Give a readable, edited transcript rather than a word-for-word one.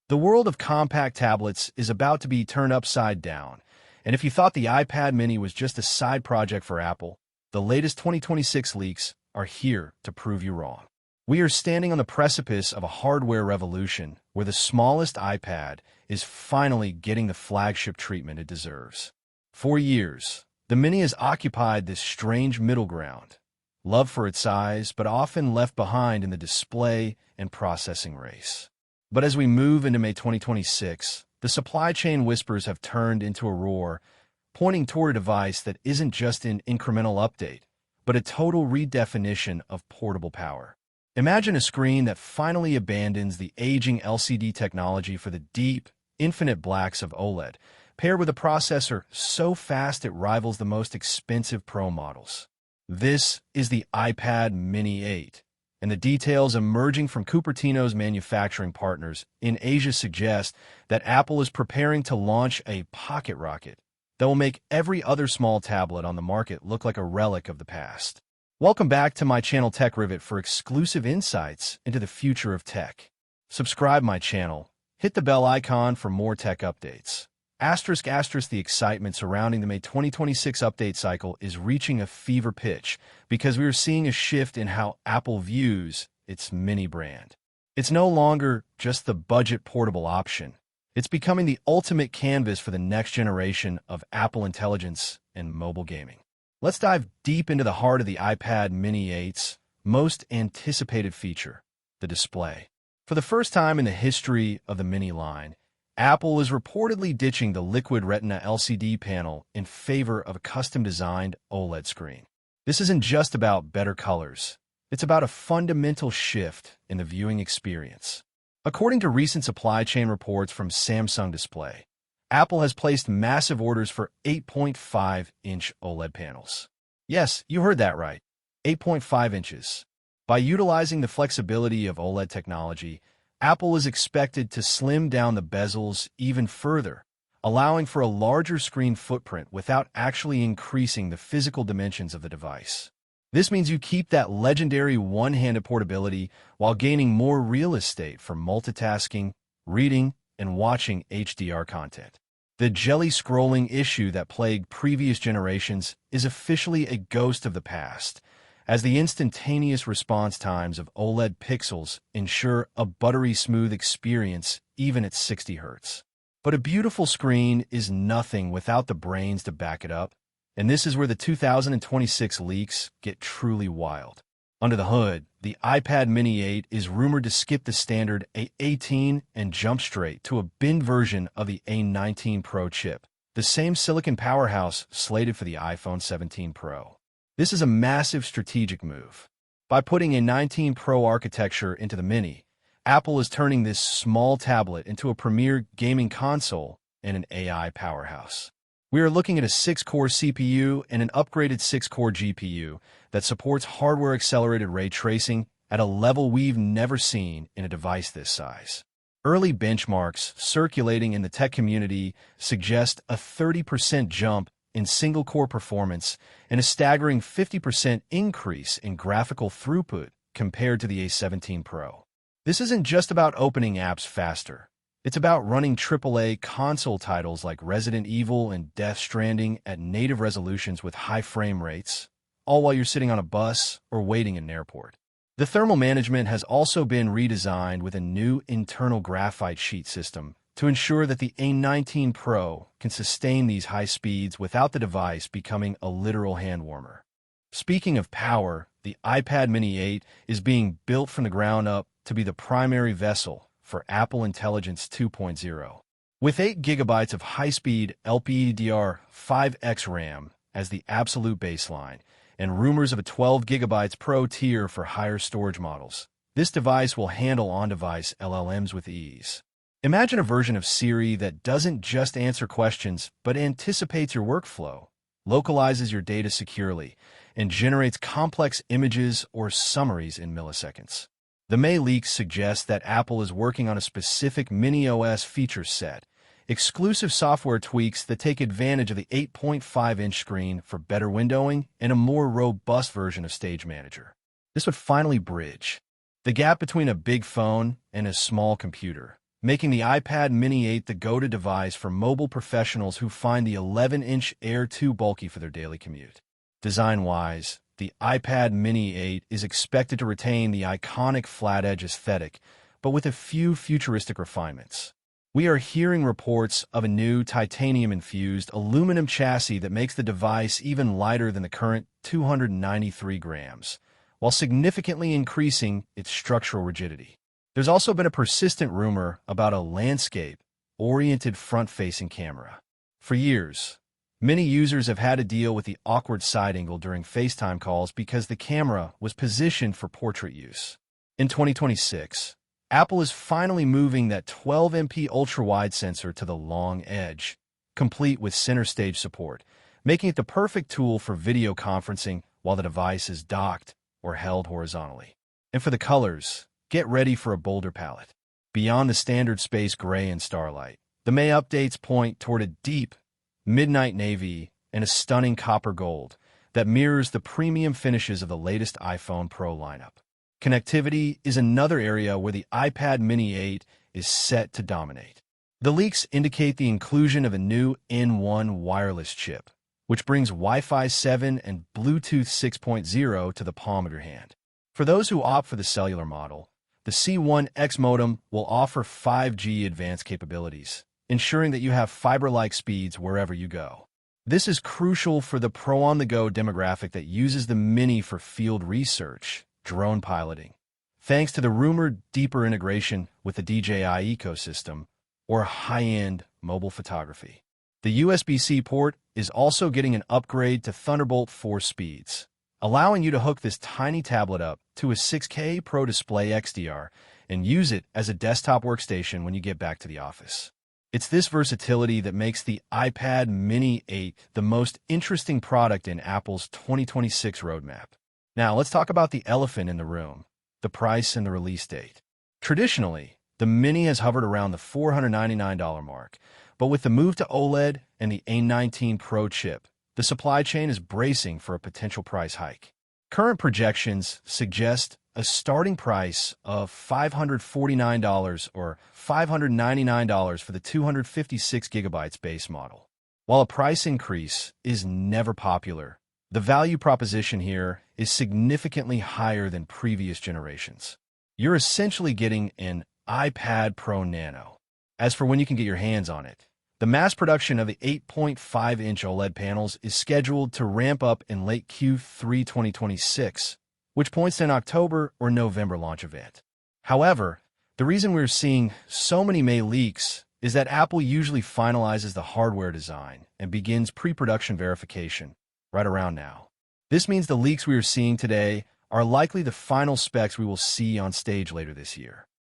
The world of compact tablets is about to be turned upside down, and if you thought the iPad mini was just a side project for Apple, the latest 2026 leaks are here to prove you wrong. We are standing on the precipice of a hardware revolution where the smallest iPad is finally getting the flagship treatment it deserves. For years, the mini has occupied this strange middle ground, loved for its size but often left behind in the display and processing race. But as we move into May 2026, the supply chain whispers have turned into a roar, pointing toward a device that isn't just an incremental update, but a total redefinition of portable power. Imagine a screen that finally abandons the aging LCD technology for the deep, infinite blacks of OLED, paired with a processor so fast it rivals the most expensive Pro models. This is the iPad Mini 8. And the details emerging from Cupertino's manufacturing partners in Asia suggest that Apple is preparing to launch a pocket rocket that will make every other small tablet on the market look like a relic of the past. Welcome back to my channel Tech Rivet for exclusive insights into the future of tech. Subscribe my channel, hit the bell icon for more tech updates. The excitement surrounding the May 2026 update cycle is reaching a fever pitch because we are seeing a shift in how Apple views its mini brand. It's no longer just the budget portable option. It's becoming the ultimate canvas for the next generation of Apple intelligence and mobile gaming. Let's dive deep into the heart of the iPad Mini 8's most anticipated feature, the display. For the first time in the history of the Mini line, Apple is reportedly ditching the Liquid Retina LCD panel in favor of a custom-designed OLED screen. This isn't just about better colors. It's about a fundamental shift in the viewing experience. According to recent supply chain reports from Samsung Display, Apple has placed massive orders for 8.5-inch OLED panels. Yes, you heard that right, 8.5 inches. By utilizing the flexibility of OLED technology, Apple is expected to slim down the bezels even further, allowing for a larger screen footprint without actually increasing the physical dimensions of the device. This means you keep that legendary one-handed portability while gaining more real estate for multitasking, reading, and watching HDR content. The jelly scrolling issue that plagued previous generations is officially a ghost of the past, as the instantaneous response times of OLED pixels ensure a buttery smooth experience even at 60 Hz. But a beautiful screen is nothing without the brains to back it up, and this is where the 2026 leaks get truly wild. Under the hood, the iPad Mini 8 is rumored to skip the standard A18 and jump straight to a bin version of the A19 Pro chip, the same silicon powerhouse slated for the iPhone 17 Pro. This is a massive strategic move. By putting a 19 Pro architecture into the Mini, Apple is turning this small tablet into a premier gaming console and an AI powerhouse. We are looking at a 6-core CPU and an upgraded 6-core GPU that supports hardware-accelerated ray tracing at a level we've never seen in a device this size. Early benchmarks circulating in the tech community suggest a 30% jump in single-core performance and a staggering 50% increase in graphical throughput compared to the A17 Pro. This isn't just about opening apps faster. It's about running AAA console titles like Resident Evil and Death Stranding at native resolutions with high frame rates, all while you're sitting on a bus or waiting in an airport. The thermal management has also been redesigned with a new internal graphite sheet system to ensure that the A19 Pro can sustain these high speeds without the device becoming a literal hand warmer. Speaking of power, the iPad Mini 8 is being built from the ground up to be the primary vessel for Apple Intelligence 2.0. With 8 GB of high-speed LPDDR5X RAM as the absolute baseline, and rumors of a 12 GB Pro tier for higher storage models, this device will handle on-device LLMs with ease. Imagine a version of Siri that doesn't just answer questions, but anticipates your workflow, localizes your data securely, and generates complex images or summaries in milliseconds. The May leaks suggest that Apple is working on a specific Mini OS feature set, exclusive software tweaks that take advantage of the 8.5-inch screen for better windowing and a more robust version of Stage Manager. This would finally bridge the gap between a big phone and a small computer, making the iPad Mini 8 the go-to device for mobile professionals who find the 11-inch Air too bulky for their daily commute. Design-wise, the iPad Mini 8 is expected to retain the iconic flat-edge aesthetic, but with a few futuristic refinements. We are hearing reports of a new titanium-infused aluminum chassis that makes the device even lighter than the current 293 grams, while significantly increasing its structural rigidity. There's also been a persistent rumor about a landscape-oriented front-facing camera. For years, many users have had to deal with the awkward side angle during FaceTime calls because the camera was positioned for portrait use. In 2026, Apple is finally moving that 12MP ultra-wide sensor to the long edge, complete with center stage support, making it the perfect tool for video conferencing while the device is docked or held horizontally. And for the colors, get ready for a bolder palette. Beyond the standard space gray and starlight, the May updates point toward a deep, midnight navy and a stunning copper gold that mirrors the premium finishes of the latest iPhone Pro lineup. Connectivity is another area where the iPad Mini 8 is set to dominate. The leaks indicate the inclusion of a new N1 wireless chip, which brings Wi-Fi 7 and Bluetooth 6.0 to the palm of your hand. For those who opt for the cellular model, the C1X modem will offer 5G advanced capabilities, ensuring that you have fiber-like speeds wherever you go. This is crucial for the pro-on-the-go demographic that uses the Mini for field research, drone piloting, thanks to the rumored deeper integration with the DJI ecosystem or high-end mobile photography. The USB-C port is also getting an upgrade to Thunderbolt 4 speeds, allowing you to hook this tiny tablet up to a 6K Pro Display XDR and use it as a desktop workstation when you get back to the office. It's this versatility that makes the iPad Mini 8 the most interesting product in Apple's 2026 roadmap. Now, let's talk about the elephant in the room, the price and the release date. Traditionally, the Mini has hovered around the $499 mark, but with the move to OLED and the A20 Pro Chip, the supply chain is bracing for a potential price hike. Current projections suggest a starting price of $549 or $599 for the 256GB base model. While a price increase is never popular, the value proposition here is significantly higher than previous generations. You're essentially getting an iPad Pro Nano. As for when you can get your hands on it, the mass production of the 8.5-inch OLED panels is scheduled to ramp up in late Q3 2026, which points to an October or November launch event. However, the reason we're seeing so many May leaks is that Apple usually finalizes the hardware design and begins pre-production verification right around now. This means the leaks we are seeing today are likely the final specs we will see on stage later this year.